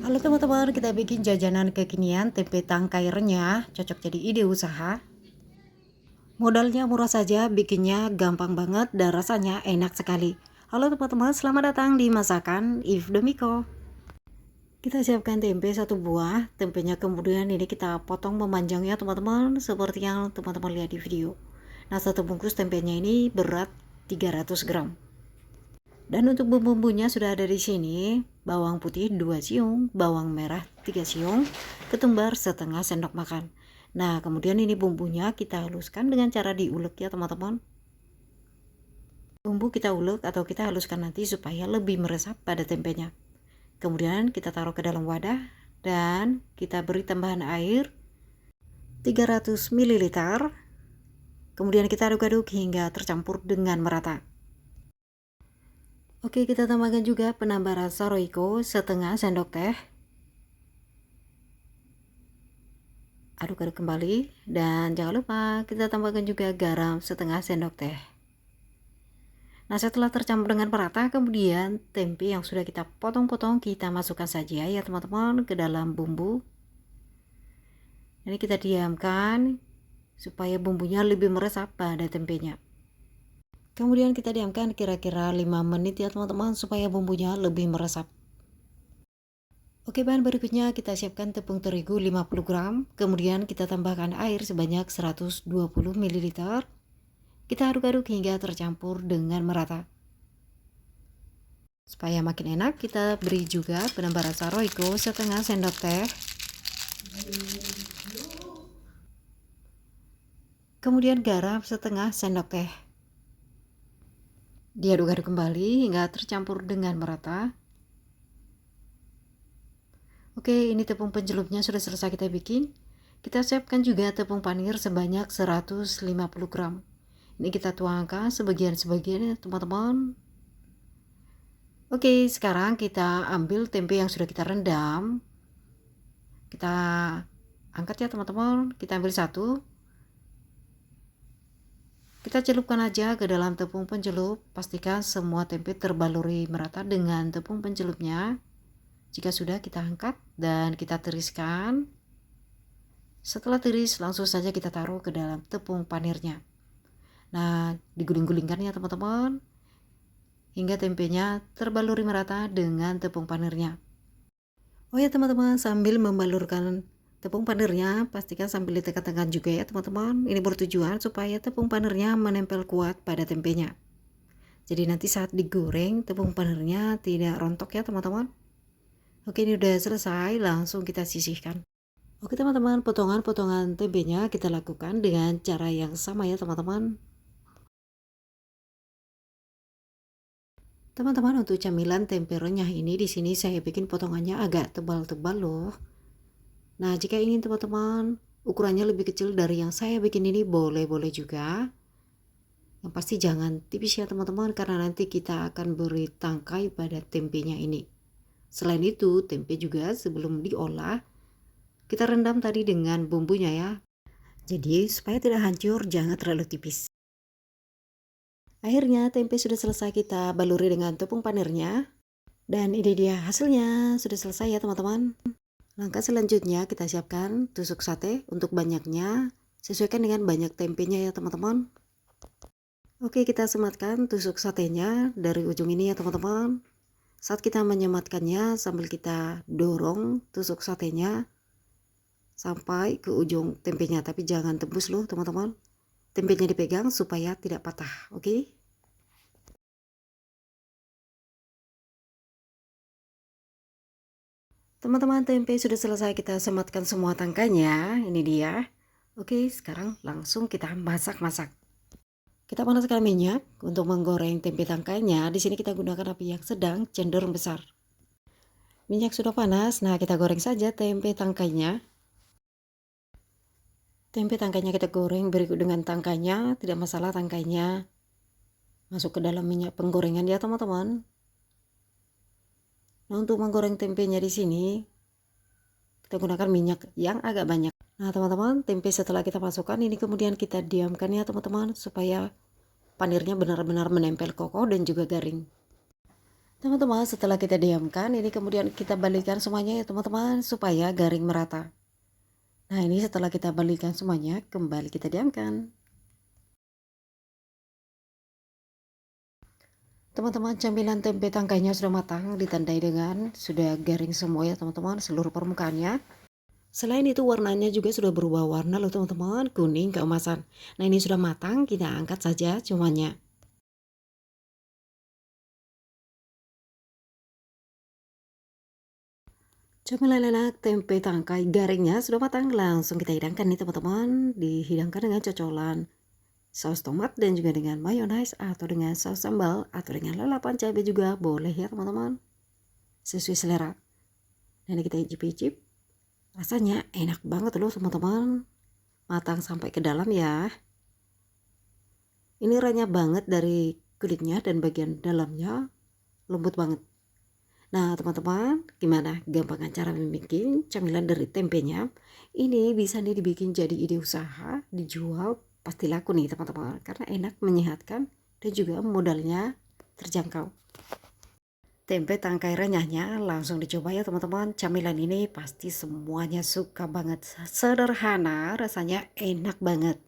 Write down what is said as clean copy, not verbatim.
Halo teman-teman, kita bikin jajanan kekinian tempe tangkai renyah, cocok jadi ide usaha. Modalnya murah saja, bikinnya gampang banget dan rasanya enak sekali. Halo teman-teman, selamat datang di Masakan If Domiko. Kita siapkan tempe satu buah, tempenya kemudian ini kita potong memanjang ya teman-teman, seperti yang teman-teman lihat di video. Nah, satu bungkus tempenya ini berat 300 gram. Dan untuk bumbu-bumbunya sudah ada di sini. Bawang putih 2 siung, bawang merah 3 siung, ketumbar setengah sendok makan. Nah, kemudian ini bumbunya kita haluskan dengan cara diulek ya teman-teman. Bumbu kita ulek atau kita haluskan nanti supaya lebih meresap pada tempenya. Kemudian kita taruh ke dalam wadah dan kita beri tambahan air 300 ml. Kemudian kita aduk-aduk hingga tercampur dengan merata. Oke, kita tambahkan juga penambah rasa Royco setengah sendok teh. Aduk-aduk kembali dan jangan lupa kita tambahkan juga garam setengah sendok teh. Nah, setelah tercampur dengan merata, kemudian tempe yang sudah kita potong-potong kita masukkan saja ya teman-teman ke dalam bumbu. Ini kita diamkan supaya bumbunya lebih meresap pada tempenya. Kemudian kita diamkan kira-kira 5 menit ya teman-teman supaya bumbunya lebih meresap. Oke, bahan berikutnya kita siapkan tepung terigu 50 gram. Kemudian kita tambahkan air sebanyak 120 ml. Kita aduk-aduk hingga tercampur dengan merata. Supaya makin enak, kita beri juga penambah rasa Royco setengah sendok teh. Kemudian garam setengah sendok teh. Diaduk-aduk kembali hingga tercampur dengan merata. Oke, ini tepung pencelupnya sudah selesai kita bikin. Kita siapkan juga tepung panir sebanyak 150 gram. Ini kita tuangkan sebagian-sebagian ya teman-teman. Oke, sekarang kita ambil tempe yang sudah kita rendam. Kita angkat ya teman-teman. Kita ambil satu. Kita celupkan aja ke dalam tepung pencelup. Pastikan semua tempe terbaluri merata dengan tepung pencelupnya. Jika sudah, kita angkat dan kita tiriskan. Setelah tiris, langsung saja kita taruh ke dalam tepung panirnya. Nah, diguling-gulingkan ya teman-teman, hingga tempenya terbaluri merata dengan tepung panirnya. Oh ya teman-teman, sambil membalurkan tepung panirnya, pastikan sambil ditekan-tekan juga ya teman-teman. Ini bertujuan supaya tepung panirnya menempel kuat pada tempenya. Jadi nanti saat digoreng, tepung panirnya tidak rontok ya teman-teman. Oke, ini udah selesai, langsung kita sisihkan. Oke teman-teman, potongan-potongan tempenya kita lakukan dengan cara yang sama ya teman-teman. Teman-teman, untuk camilan tempe renyah ini di sini saya bikin potongannya agak tebal-tebal loh. Nah, jika ingin teman-teman ukurannya lebih kecil dari yang saya bikin ini, boleh-boleh juga. Yang pasti jangan tipis ya teman-teman, karena nanti kita akan beri tangkai pada tempenya ini. Selain itu, tempe juga sebelum diolah, kita rendam tadi dengan bumbunya ya. Jadi supaya tidak hancur, jangan terlalu tipis. Akhirnya tempe sudah selesai kita baluri dengan tepung panirnya. Dan ini dia hasilnya, sudah selesai ya teman-teman. Langkah selanjutnya kita siapkan tusuk sate. Untuk banyaknya sesuaikan dengan banyak tempenya ya teman-teman. Oke, kita sematkan tusuk satenya dari ujung ini ya teman-teman. Saat kita menyematkannya sambil kita dorong tusuk satenya sampai ke ujung tempenya, tapi jangan tembus loh teman-teman. Tempenya dipegang supaya tidak patah, oke? Teman-teman, tempe sudah selesai kita sematkan semua tangkainya. Ini dia. Oke, sekarang langsung kita masak-masak. Kita panaskan minyak untuk menggoreng tempe tangkainya. Di sini kita gunakan api yang sedang cenderung besar. Minyak sudah panas, nah kita goreng saja tempe tangkainya. Tempe tangkainya kita goreng berikut dengan tangkainya, tidak masalah tangkainya masuk ke dalam minyak penggorengan ya teman-teman. Nah, untuk menggoreng tempenya di sini kita gunakan minyak yang agak banyak. Nah teman-teman, tempe setelah kita masukkan ini kemudian kita diamkan ya teman-teman supaya panirnya benar-benar menempel kokoh dan juga garing. Teman-teman, setelah kita diamkan, ini kemudian kita balikkan semuanya ya teman-teman, supaya garing merata. Nah, ini setelah kita balikkan semuanya, kembali kita diamkan. Teman-teman, camilan tempe tangkainya sudah matang, ditandai dengan sudah garing semua ya teman-teman, seluruh permukaannya. Selain itu warnanya juga sudah berubah warna loh teman-teman, kuning keemasan. Nah, ini sudah matang, kita angkat saja cumannya. Camilan enak tempe tangkai garingnya sudah matang, langsung kita hidangkan nih teman-teman. Dihidangkan dengan cocolan saus tomat dan juga dengan mayonaise atau dengan saus sambal atau dengan lalapan cabai juga boleh ya teman-teman, sesuai selera. Dan kita icip-icip, rasanya enak banget loh teman-teman, matang sampai ke dalam ya. Ini renyah banget dari kulitnya dan bagian dalamnya lembut banget. Nah teman-teman, gimana gampangan cara membuat camilan dari tempenya? Ini bisa nih dibikin jadi ide usaha, dijual pasti laku nih teman-teman, karena enak, menyehatkan, dan juga modalnya terjangkau. Tempe tangkai renyahnya langsung dicoba ya teman-teman. Camilan ini pasti semuanya suka banget. Sederhana, rasanya enak banget.